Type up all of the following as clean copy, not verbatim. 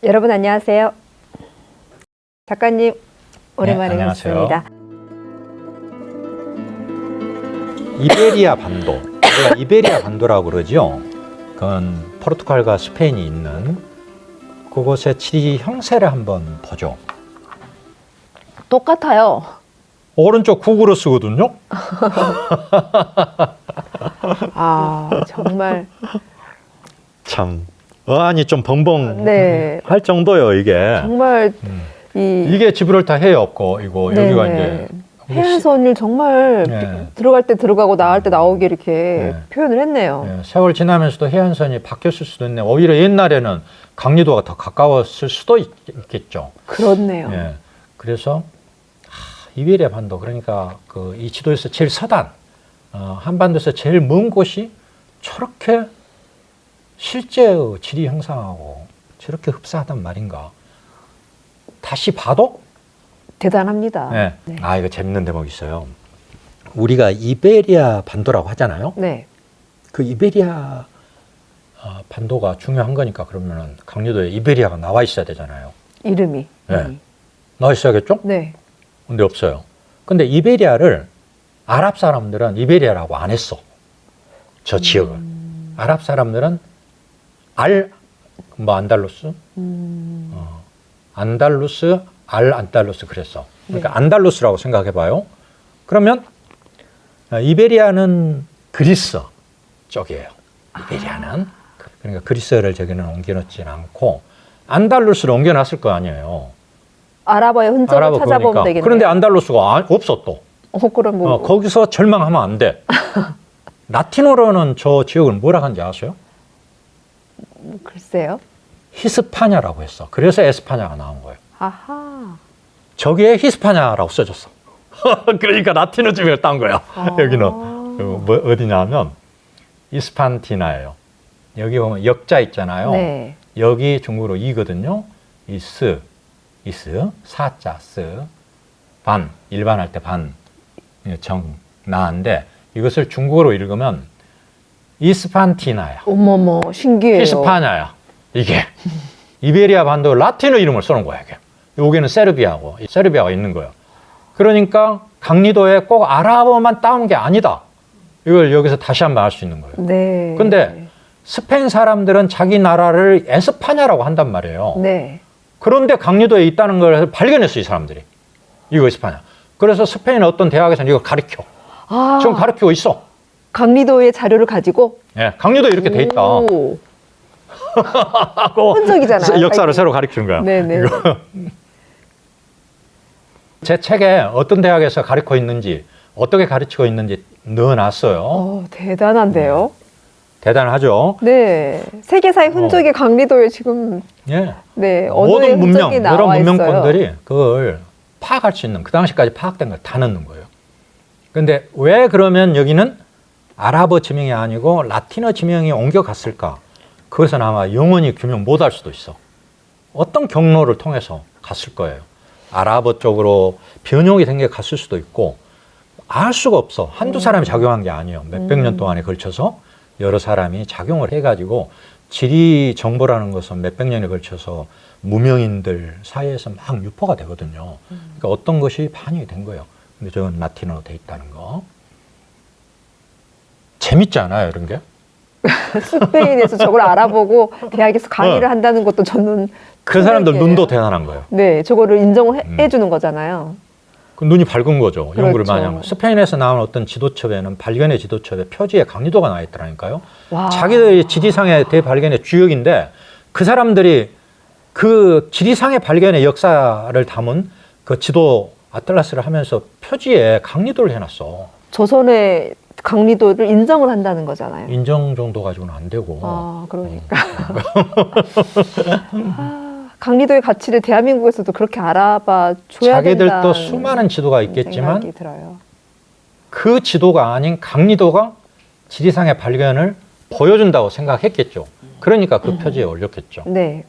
여러분 안녕하세요. 작가님 오랜만에 안녕하세요. 뵙습니다. 이베리아 반도, 우리가 이베리아 반도라고 그러죠. 그건 포르투갈과 스페인이 있는 그곳의 지리 형세를 한번 보죠. 똑같아요. 오른쪽 구글로 쓰거든요. 정말 참 어안이 좀 벙벙 네. 할 정도요. 이게 정말 이게 지브롤타 해에 없고 이거 네. 여기가 이제 해안선을 정말 네. 들어갈 때 들어가고 나올 때 나오게 이렇게 네. 표현을 했네요. 네, 세월 지나면서도 해안선이 바뀌었을 수도 있네. 오히려 옛날에는 강리도가 더 가까웠을 수도 있겠죠. 그렇네요. 예, 그래서 이베리아 반도, 그러니까 이 지도에서 제일 서단, 한반도에서 제일 먼 곳이 저렇게 실제의 지리 형상하고 저렇게 흡사하단 말인가. 다시 봐도 대단합니다. 네. 네. 이거 재밌는 대목이 있어요. 우리가 이베리아 반도라고 하잖아요. 네. 그 이베리아 반도가 중요한 거니까 그러면은 강리도에 이베리아가 나와 있어야 되잖아요. 이름이. 네. 나와 있어야겠죠? 네. 근데 없어요. 근데 이베리아를 아랍 사람들은 이베리아라고 안 했어. 저 지역을. 아랍 사람들은 안달루스? 안달루스, 안달루스 그랬어. 그러니까 네. 안달루스라고 생각해봐요. 그러면 이베리아는 그리스 쪽이에요. 이베리아는. 그러니까 그리스를 저기는 옮겨놓지는 않고 안달루스를 옮겨놨을 거 아니에요. 아랍어의 흔적을 아랍어 찾아보면 그러니까. 되겠네요. 그런데 안달루스가 없어 또. 그럼 뭐 거기서 절망하면 안 돼. 라틴어로는 저 지역을 뭐라 하는지 아세요? 글쎄요. 히스파냐라고 했어. 그래서 에스파냐가 나온 거예요. 아하. 저기에 히스파냐라고 써졌어. 그러니까 라틴어 지명을 딴 거야. 여기는 어디냐면 이스판티나예요. 여기 보면 역자 있잖아요. 네. 여기 중국어로 이거든요. 이스, 사자, 스, 반, 일반할 때 반, 정, 나인데 이것을 중국어로 읽으면 이스판티나야. 어머머 신기해요. 히스파냐야. 이게 이베리아 반도 라틴어 이름을 써놓은 거야. 이게. 여기는 세르비아가 있는 거예요. 그러니까 강리도에 꼭 아랍어만 따온 게 아니다. 이걸 여기서 다시 한번 알 수 있는 거예요. 네. 근데 스페인 사람들은 자기 나라를 에스파냐라고 한단 말이에요. 네. 그런데 강리도에 있다는 걸 발견했어요, 이 사람들이. 이거 에스파냐. 그래서 스페인 어떤 대학에서는 이걸 가르쳐. 지금 가르치고 있어. 강리도의 자료를 가지고. 예, 강리도에 이렇게 돼 있다. 오. 흔적이잖아요. 역사를 새로 가르치는 거야. 네네. 제 책에 어떤 대학에서 가르치고 있는지, 어떻게 가르치고 있는지 넣어놨어요. 대단한데요. 대단하죠. 네. 세계사의 흔적이 강리도에 지금 예. 네 언어의 모든 문명, 흔적이 여러 나와 있어요. 문명권들이 그걸 파악할 수 있는, 그 당시까지 파악된 걸 다 넣는 거예요. 근데 왜 그러면 여기는 아랍어 지명이 아니고 라틴어 지명이 옮겨갔을까? 그것은 아마 영원히 규명 못할 수도 있어. 어떤 경로를 통해서 갔을 거예요. 아랍어 쪽으로 변형이 된 게 갔을 수도 있고, 알 수가 없어. 한두 사람이 작용한 게 아니에요. 몇백 년 동안에 걸쳐서 여러 사람이 작용을 해가지고 지리 정보라는 것은 몇백 년에 걸쳐서 무명인들 사이에서 막 유포가 되거든요. 그러니까 어떤 것이 반영이 된 거예요. 근데 저건 라틴어로 돼 있다는 거. 재밌지 않아요, 이런 게? 스페인에서 저걸 알아보고 대학에서 강의를 한다는 것도 저는 그 사람들 충격이에요. 눈도 대단한 거예요. 네, 저거를 인정을 해주는 거잖아요. 그 눈이 밝은 거죠. 연구를 그렇죠. 많이 하면. 스페인에서 나온 어떤 지도첩에는 발견의 지도첩에 표지에 강리도가 나와 있더라니까요. 와. 자기들이 지리상의 대발견의 주역인데 그 사람들이 그 지리상의 발견의 역사를 담은 그 지도 아틀라스를 하면서 표지에 강리도를 해놨어. 조선의 강리도를 인정을 한다는 거잖아요. 인정 정도 가지고는 안 되고. 그러니까. 강리도의 가치를 대한민국에서도 그렇게 알아봐 줘야 자기들도 된다는 수많은 지도가 있겠지만 생각이 들어요. 그 지도가 아닌 강리도가 지리상의 발견을 보여준다고 생각했겠죠. 그러니까 그 표지에 올렸겠죠. 네.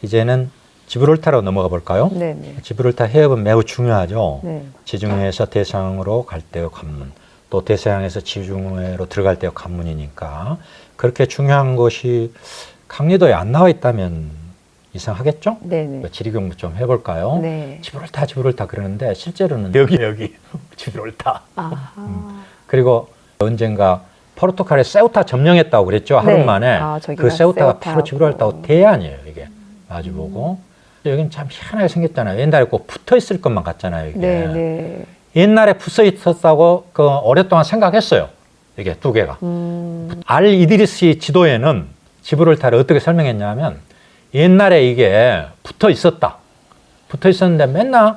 이제는 지브롤타로 넘어가 볼까요? 네네. 지브롤타 해협은 매우 중요하죠. 네. 지중해에서 대서양으로 갈 때의 관문, 또 대서양에서 지중해로 들어갈 때의 관문이니까 그렇게 중요한 것이 강리도에 안 나와 있다면 이상하겠죠? 네네. 지리 공부 좀 해볼까요? 네. 지브롤타 그러는데 실제로는 여기 지브롤타. 아. 그리고 언젠가 포르투갈에 세우타 점령했다고 그랬죠. 하루 네. 만에. 아, 저기가 그 세우타가 바로 세우타하고. 지브롤타하고 대안이에요. 이게 마주보고. 여기는 참 희한하게 생겼잖아요. 옛날에 꼭 붙어 있을 것만 같잖아요. 이게. 네네. 옛날에 붙어 있었다고 그 오랫동안 생각했어요. 이게 두 개가. 알 이드리스 지도에는 지브롤타를 어떻게 설명했냐면 옛날에 이게 붙어 있었다. 붙어 있었는데 맨날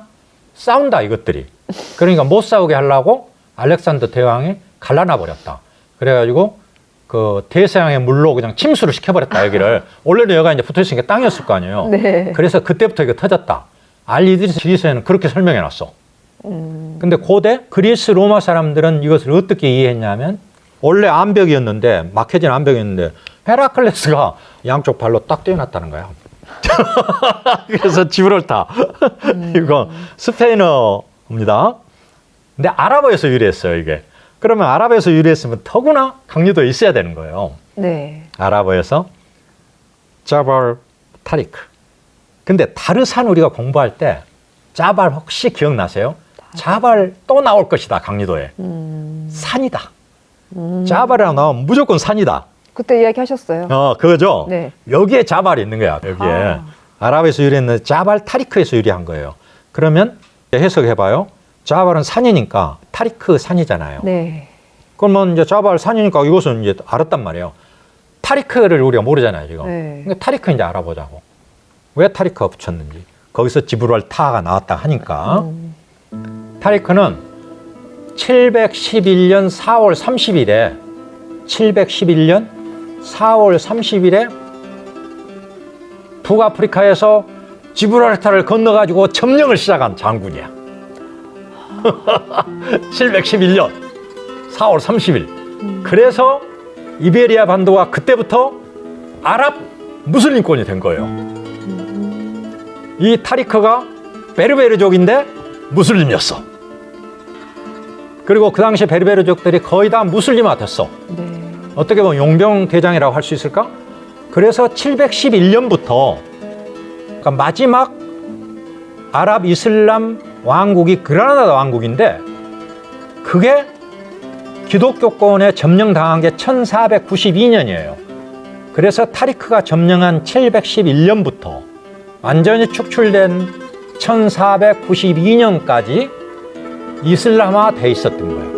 싸운다 이것들이. 그러니까 못 싸우게 하려고 알렉산더 대왕이 갈라놔 버렸다. 그래가지고 그 대서양의 물로 그냥 침수를 시켜버렸다 여기를. 원래는 여기가 이제 붙어 있으니까 땅이었을 거 아니에요. 네. 그래서 그때부터 이거 터졌다. 알 이드리스 지도에는 그렇게 설명해놨어. 근데 고대 그리스 로마 사람들은 이것을 어떻게 이해했냐면 원래 암벽이었는데 막혀진 암벽이었는데 헤라클레스가 양쪽 발로 딱 떼어놨다는 거야. 그래서 지브롤타 이거 스페인어입니다. 근데 아랍어에서 유래했어요 이게. 그러면 아랍어에서 유래했으면 더구나 강조도에 있어야 되는 거예요. 네. 아랍어에서 자발 타리크. 근데 다르산 우리가 공부할 때 자발 혹시 기억나세요? 자발 또 나올 것이다 강리도에. 산이다. 자발이라고 나오면 무조건 산이다. 그때 이야기하셨어요. 그거죠. 네. 여기에 자발이 있는 거야. 여기에 아랍에서 유래했는데 자발 타리크에서 유래한 거예요. 그러면 해석해봐요. 자발은 산이니까 타리크 산이잖아요. 네. 그러면 이제 자발 산이니까 이것은 이제 알았단 말이에요. 타리크를 우리가 모르잖아요 지금. 네. 그러니까 타리크 이제 알아보자고. 왜 타리크가 붙였는지. 거기서 지브롤타가 나왔다 하니까. 타리크는 711년 4월 30일에 711년 4월 30일에 북아프리카에서 지브랄타를 건너가지고 점령을 시작한 장군이야. 711년 4월 30일. 그래서 이베리아 반도가 그때부터 아랍 무슬림권이 된 거예요. 이 타리크가 베르베르족인데 무슬림이었어. 그리고 그 당시 베르베르족들이 거의 다 무슬림화 됐어. 네. 어떻게 보면 용병 대장이라고 할 수 있을까? 그래서 711년부터 그러니까 마지막 아랍 이슬람 왕국이 그라나다 왕국인데 그게 기독교권에 점령당한 게 1492년이에요. 그래서 타리크가 점령한 711년부터 완전히 축출된 1492년까지 이슬람화 돼 있었던 거예요.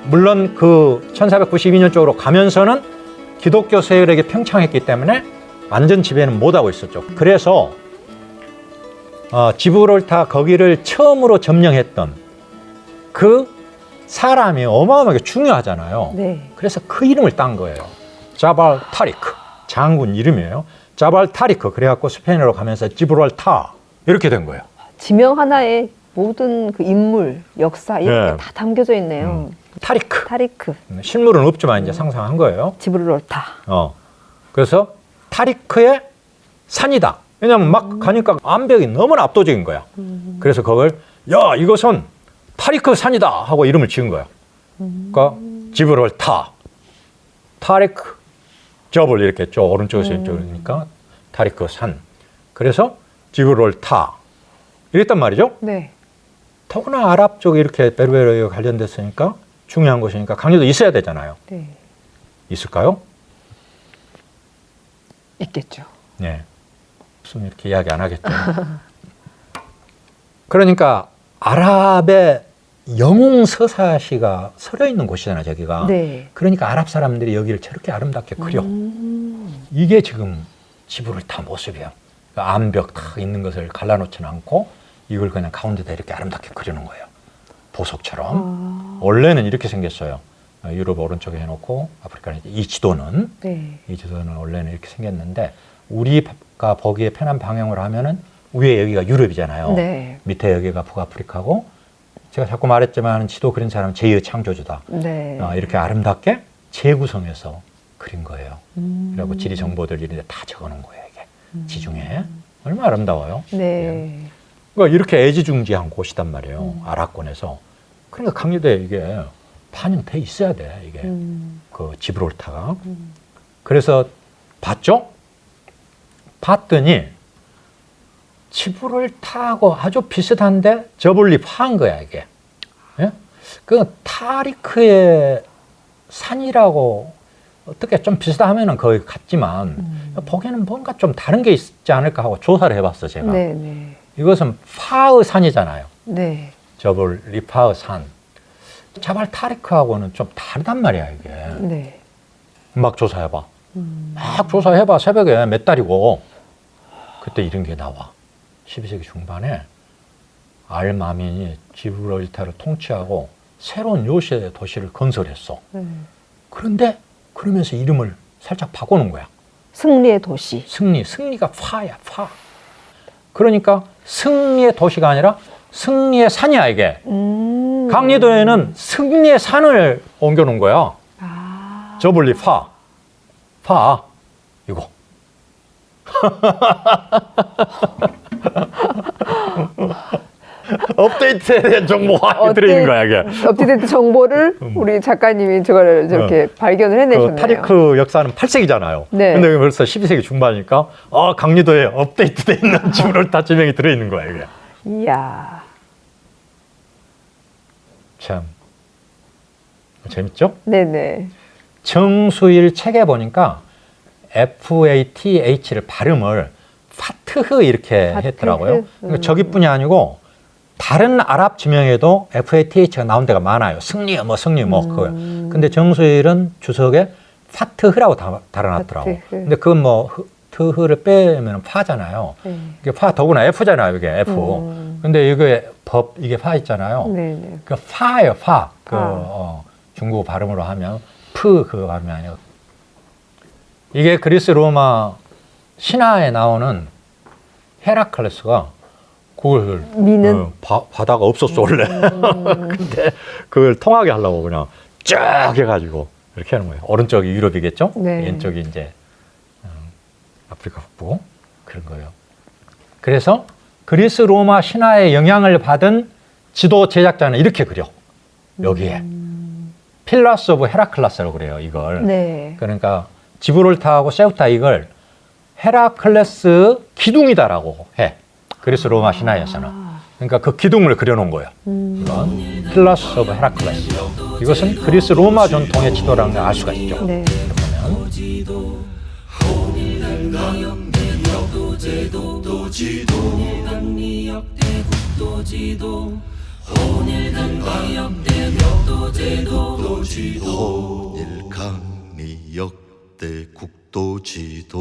물론 그 1492년 쪽으로 가면서는 기독교 세력에게 평창했기 때문에 완전 지배는 못하고 있었죠. 그래서 지브롤타 거기를 처음으로 점령했던 그 사람이 어마어마하게 중요하잖아요. 네. 그래서 그 이름을 딴 거예요. 자발 타리크. 장군 이름이에요. 자발 타리크. 그래갖고 스페인어로 가면서 지브롤타 이렇게 된 거예요. 지명 하나에 모든 그 인물, 역사 이렇게 네. 다 담겨져 있네요. 타리크. 타리크, 실물은 없지만 이제 상상한 거예요. 지브롤타. 그래서 타리크의 산이다. 왜냐하면 막 가니까 암벽이 너무나 압도적인 거야. 그래서 그걸 야 이것은 타리크 산이다 하고 이름을 지은 거야. 그러니까 지브롤타, 타리크, 저블 이렇게 했죠. 오른쪽에서 이쪽이니까 타리크 산. 그래서 지브롤타 이랬단 말이죠. 네. 더구나 아랍 쪽이 이렇게 베르베르에 관련됐으니까 중요한 곳이니까 강조도 있어야 되잖아요. 네. 있을까요? 있겠죠. 네. 무슨 이렇게 이야기 안 하겠죠. 그러니까 아랍의 영웅 서사시가 서려 있는 곳이잖아요, 저기가. 네. 그러니까 아랍 사람들이 여기를 저렇게 아름답게 그려. 이게 지금 지브롤타 모습이야. 그러니까 암벽 탁 있는 것을 갈라놓지는 않고 이걸 그냥 가운데다 이렇게 아름답게 그리는 거예요. 보석처럼. 원래는 이렇게 생겼어요. 유럽 오른쪽에 해놓고 아프리카는 이 지도는 네. 이 지도는 원래는 이렇게 생겼는데 우리가 보기에 편한 방향으로 하면은 위에 여기가 유럽이잖아요. 네. 밑에 여기가 북아프리카고 제가 자꾸 말했지만 지도 그린 사람은 제2의 창조주다. 네. 이렇게 아름답게 재구성해서 그린 거예요. 그리고 지리 정보들 이런 데 다 적어놓은 거예요. 이게 지중해. 얼마나 아름다워요. 네. 그러니까 이렇게 애지중지한 곳이단 말이에요. 아라콘에서. 그러니까 강리도에 이게 반영돼 있어야 돼. 이게 그 지브롤타가. 그래서 봤죠? 봤더니 지브롤타하고 아주 비슷한데 저블리파한 거야 이게. 예? 그 타리크의 산이라고 어떻게 좀 비슷하면은 거의 같지만 보기에는 뭔가 좀 다른 게 있지 않을까 하고 조사를 해봤어 제가. 네, 네. 이것은 파의 산이잖아요. 네. 저블리파의 산. 자발 타리크하고는 좀 다르단 말이야 이게. 네. 막 조사해봐. 막 조사해봐. 새벽에 몇 달이고 그때 이런 게 나와. 12세기 중반에 알마민이 지브롤타를 통치하고 새로운 요새 도시를 건설했어. 그런데 그러면서 이름을 살짝 바꿔놓은 거야. 승리의 도시. 승리가 파야, 파. 그러니까 승리의 도시가 아니라 승리의 산이야, 이게. 강리도에는 승리의 산을 옮겨놓은 거야. 아. 저블리 파. 이거. 업데이트에 대한 정보가 들어있는 거야, 이게. 업데이트 정보를 우리 작가님이 저걸 저렇게 발견을 해내셨네요. 그 타리크 역사는 8세기잖아요. 네. 근데 벌써 12세기 중반이니까 강리도에 업데이트돼 있는 지브롤타 지명이 들어있는 거야, 이게. 이야. 참 재밌죠? 네네. 정수일 책에 보니까 FATH를 발음을 파트흐 이렇게 파트흐. 했더라고요. 그러니까 저기뿐이 아니고 다른 아랍 지명에도 FATH가 나온 데가 많아요. 승리 그거요. 근데 정수일은 주석에 파트흐라고 달아놨더라고. 파트흐. 근데 그건 뭐 트흐를 빼면 파잖아요. 네. 이게 파 더구나 F잖아요. 이게 F. 근데 이게 이게 파 있잖아요. 네네. 그 파예요, 파. 중국어 발음으로 하면 프 그거 발음이 아니고 이게 그리스 로마 신화에 나오는 헤라클레스가 그걸 미는 바다가 없었어 원래. 근데 그걸 통하게 하려고 그냥 쫙 해가지고 이렇게 하는 거예요. 오른쪽이 유럽이겠죠? 네. 왼쪽이 이제 아프리카 북부 그런 거예요. 그래서 그리스 로마 신화의 영향을 받은 지도 제작자는 이렇게 그려. 여기에 필라스 오브 헤라클레스라고 그래요. 이걸. 네. 그러니까 지브롤타하고 세우타 이걸 헤라클레스 기둥이다라고 해. 그리스 로마 신화에서는. 그러니까 그 기둥을 그려놓은 거예요. 이건 필라스 오브 헤라클레스. 이것은 그리스 로마 전통의 지도라는 걸 알 수가 있죠. 네. 홍일강리 역대 국도지도